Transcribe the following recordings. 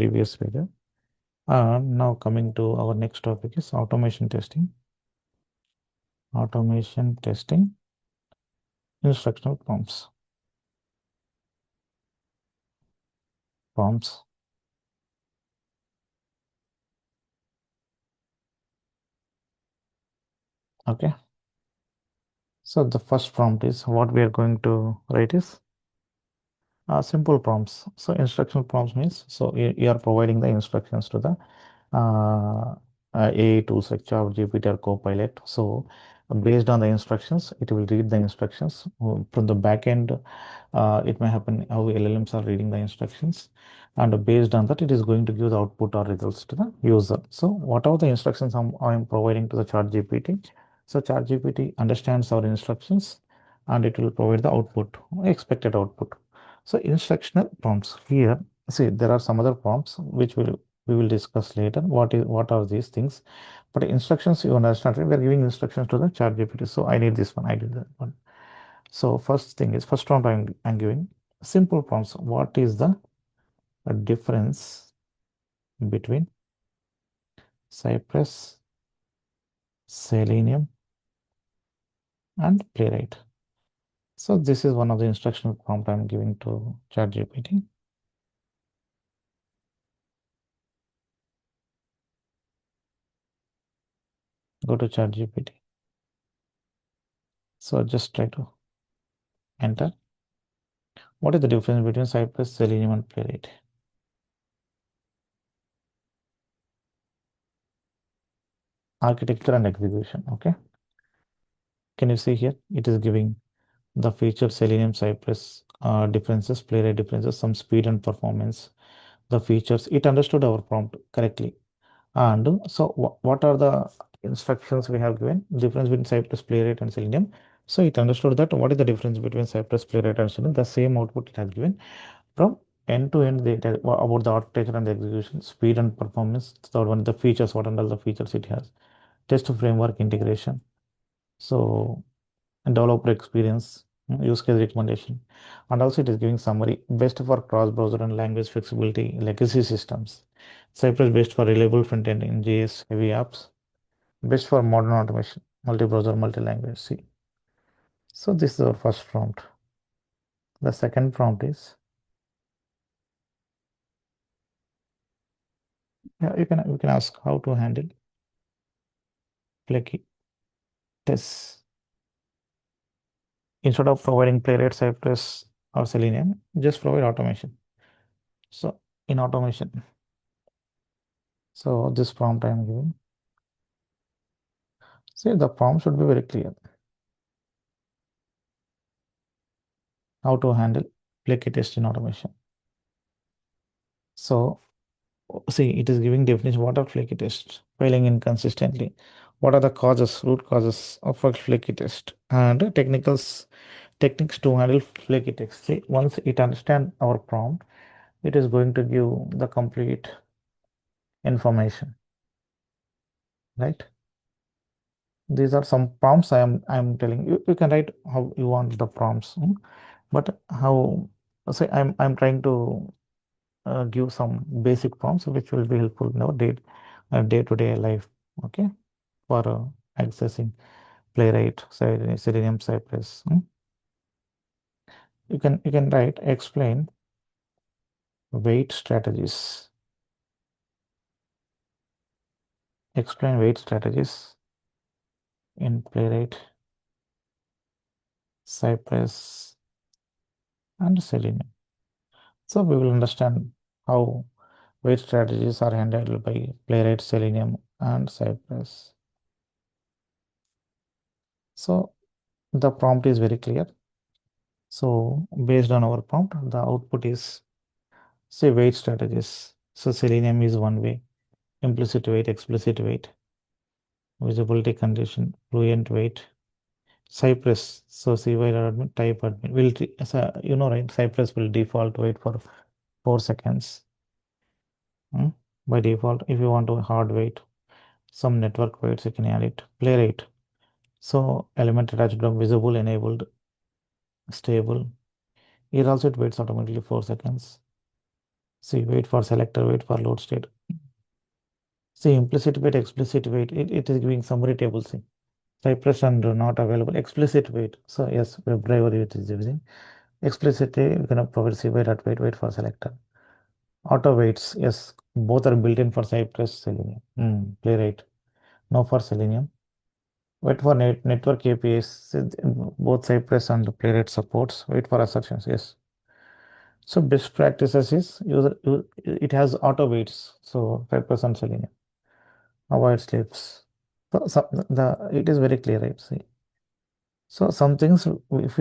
previous video. Now coming to our next topic is automation testing. Automation testing, instructional prompts. Prompts. Okay. So the first prompt is what we are going to write is simple prompts. So instructional prompts means you are providing the instructions to the uh, AI tools like ChatGPT or Copilot. So based on the instructions, it will read the instructions from the back end. It may happen how LLMs are reading the instructions, and based on that, it is going to give the output or results to the user. So whatever the instructions I'm providing to the ChatGPT, so ChatGPT understands our instructions, and it will provide the output, expected output. So instructional prompts here. See, there are some other prompts which we will discuss later. What are these things? But instructions you understand, right? We are giving instructions to the chat GPT. So I need this one, I need that one. So first thing is first prompt I'm giving simple prompts. What is the difference between Cypress, Selenium, and Playwright? So this is one of the instructional prompt I'm giving to chat GPT. Go to chat GPT. So just try to enter. What is the difference between Cypress, Selenium, and Playwright? Architecture and execution. Okay. Can you see here? It is giving the feature Selenium, Cypress differences, Playwright differences, some speed and performance, the features. It understood our prompt correctly. And so what are the instructions we have given? Difference between Cypress, Playwright, and Selenium. So it understood that what is the difference between Cypress, Playwright, and Selenium. The same output it has given from end to end data about the architecture and the execution, speed and performance. Third one, the features, what are all the features it has. Test framework integration. So developer experience, use case recommendation, and also it is giving summary best for cross-browser and language flexibility legacy systems. Cypress best for reliable front-end in JS heavy apps, best for modern automation, multi-browser, multi-language. See, so this is our first prompt. The second prompt is you can ask how to handle flaky tests instead of providing Playwright, Cypress, or Selenium. Just provide automation. So in automation, so this prompt I am giving. See, the prompt should be very clear. How to handle flaky test in automation. So, see, it is giving definition. What are flaky tests? Failing inconsistently. What are the causes, root causes of a flaky test? And techniques to handle flaky tests. See, once it understands our prompt, it is going to give the complete information, right? These are some prompts I'm telling you. You can write how you want the prompts, but how say I'm trying to give some basic prompts which will be helpful in our day-to-day life. Okay, for accessing Playwright, Selenium, Cypress. You can write explain wait strategies. Explain wait strategies in Playwright, Cypress, and Selenium. So we will understand how wait strategies are handled by Playwright, Selenium, and Cypress. So the prompt is very clear. So based on our prompt, the output is say wait strategies. So Selenium is one way, implicit wait, explicit wait, visibility condition, fluent wait. Cypress, so CY admin, type admin will so, right? Cypress will default wait for 4 seconds. By default, if you want to hard wait, some network waits you can add it. Playwright. So element attached from visible, enabled, stable. Here also it waits automatically 4 seconds. See, wait for selector, wait for load state. See, implicit wait, explicit wait. It is giving summary table. See, Cypress and not available. Explicit wait. So yes, WebDriver it is using. Explicitly, you can provide see wait at wait for selector. Auto waits. Yes, both are built in for Cypress Selenium. Playwright. No for Selenium. Wait for network APIs. Both Cypress and Playwright supports. Wait for assertions. Yes. So best practices is it has auto waits. So 5% Selenium. Avoid sleeps. So it is very clear, right? See. So some things,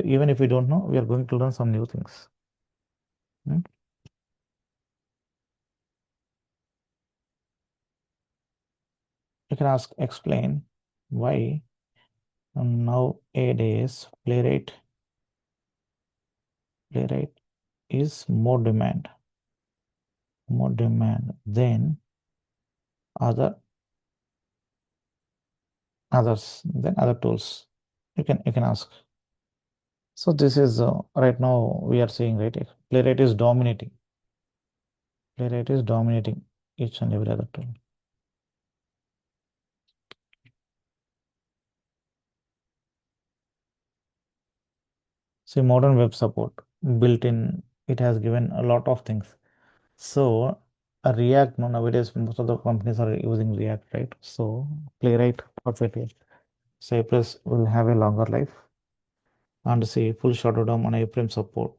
even if we don't know, we are going to learn some new things. Hmm? You can ask, explain why nowadays playwright is more demand than other other tools. You can ask. So this is right now we are seeing right. Playwright is dominating each and every other tool. See, modern web support built in, it has given a lot of things. So a React, no, nowadays most of the companies are using React, right? So Playwright perfectly. Cypress will have a longer life and see full shutdown on iframe support,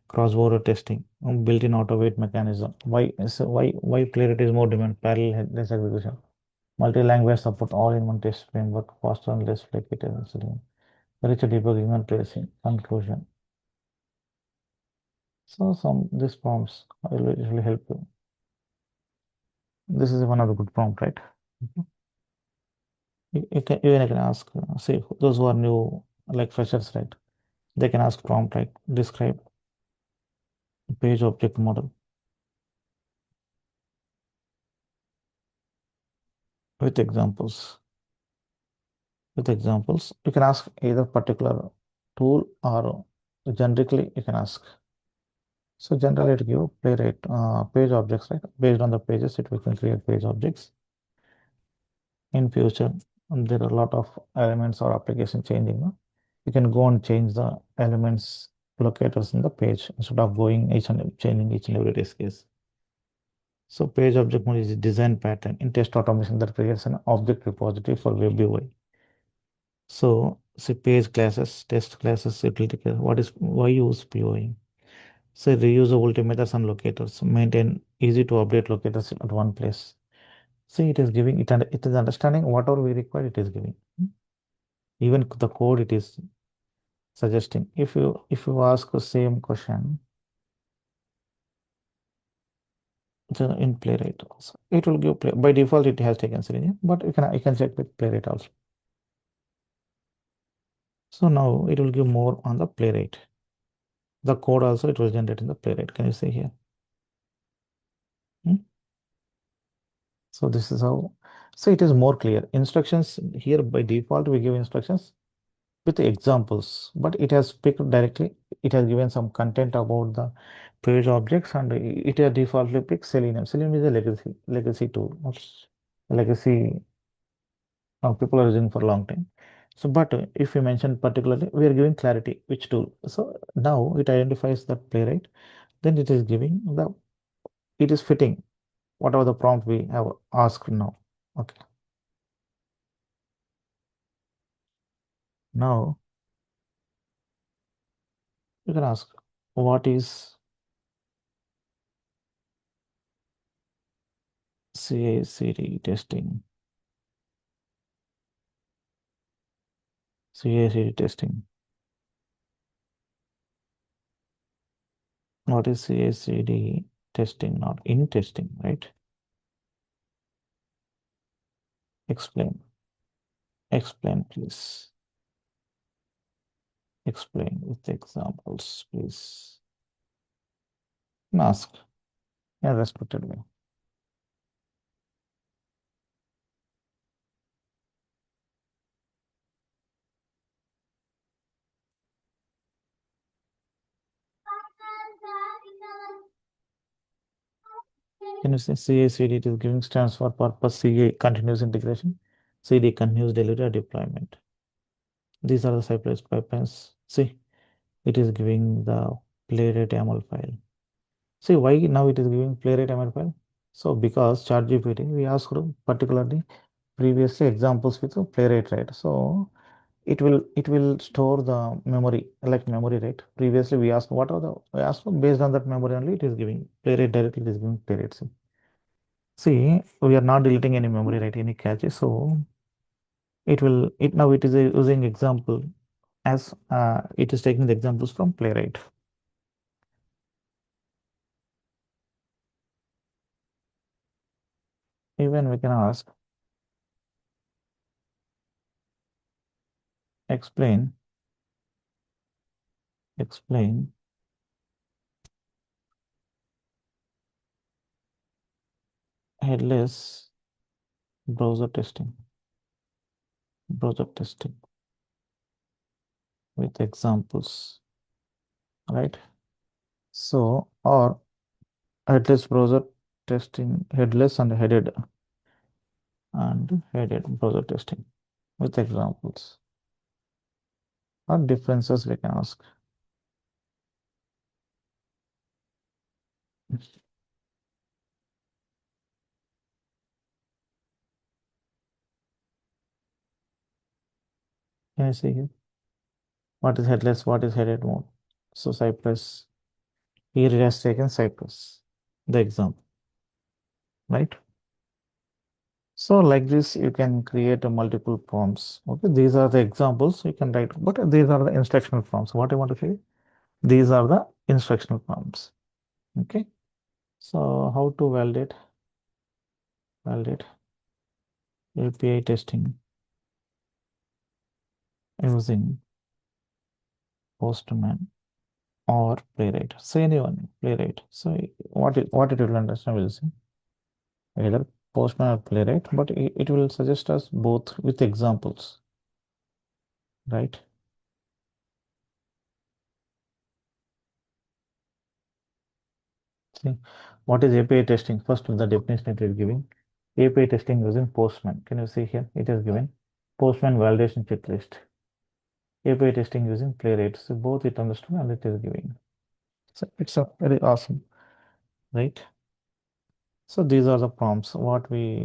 cross-border testing, built-in auto-wait mechanism. Why Playwright is more demand? Parallel headless execution, multi-language support, all-in-one test framework, faster and less flaky testing, richer debugging and tracing. Conclusion. So some these prompts will usually help you. This is one of the good prompt, right? Mhm. Even I can ask, say those who are new, like freshers, right? They can ask prompt like describe page object model with examples. With examples, you can ask either particular tool or generically you can ask. So generally it give playwright page objects, right? Based on the pages, it we can create page objects. In future, there are a lot of elements or application changing. No? You can go and change the elements locators in the page instead of going changing each and every test case. So page object model is a design pattern in test automation that creates an object repository for web UI. So say page classes, test classes, utility class. Why use POI? So reusable methods and locators maintain easy to update locators at one place. See, it is giving it and it is understanding whatever we require, it is giving. Even the code it is suggesting. If you ask the same question in playwright also, it will give play by default it has taken Selenium, but you can check with playwright also. So now it will give more on the playwright. The code also it will generate in the playwright. Can you see here? Hmm? So this is how. So it is more clear. Instructions here by default we give instructions with examples, but it has picked directly. It has given some content about the page objects, and it has defaultly picked Selenium. Selenium is a legacy tool, legacy people are using for a long time. So, but if we mention particularly, we are giving clarity which tool. So now it identifies that playwright. Then it is giving the it is fitting whatever the prompt we have asked now. Okay. Now you can ask what is CI/CD testing? CI/CD testing. What is CI/CD testing? Not in testing, right? Explain. Explain, please. Explain with examples, please. Ask in a respected way. you say CI/CD? It is giving stands for purpose. CA continuous integration. CD continuous delivery or deployment. These are the Cypress pipelines. See, it is giving the playwright YAML file. See why now it is giving playwright YAML file? So because ChatGPT, we asked particularly previously examples with a playwright, right? So it will store the memory like memory, right? Previously we asked what are the we asked for based on that memory only it is giving playwright directly it is giving playwright. See, we are not deleting any memory, right? Any cache. So it now it is using example as it is taking the examples from playwright. Even we can ask explain explain headless browser testing browser testing with examples, right? So or headless browser testing, headless and headed browser testing with examples. What differences we can ask? Can you see here? What is headless? What is headed mode? So Cypress, here it has taken Cypress, the example, right? So like this, you can create a multiple prompts. Okay, these are the examples you can write, but these are the instructional prompts. What I want to say, these are the instructional prompts. Okay, so how to validate API testing using Postman or Playwright. Say anyone, Playwright. So what it will understand will see either Postman or Playwright, but it will suggest us both with examples, right? See, what is API testing? First, the definition it is giving. API testing using Postman. Can you see here? It is given Postman validation checklist. API testing using Playwright. So both it understood and it is giving. So it's a very awesome, right? So these are the prompts. What we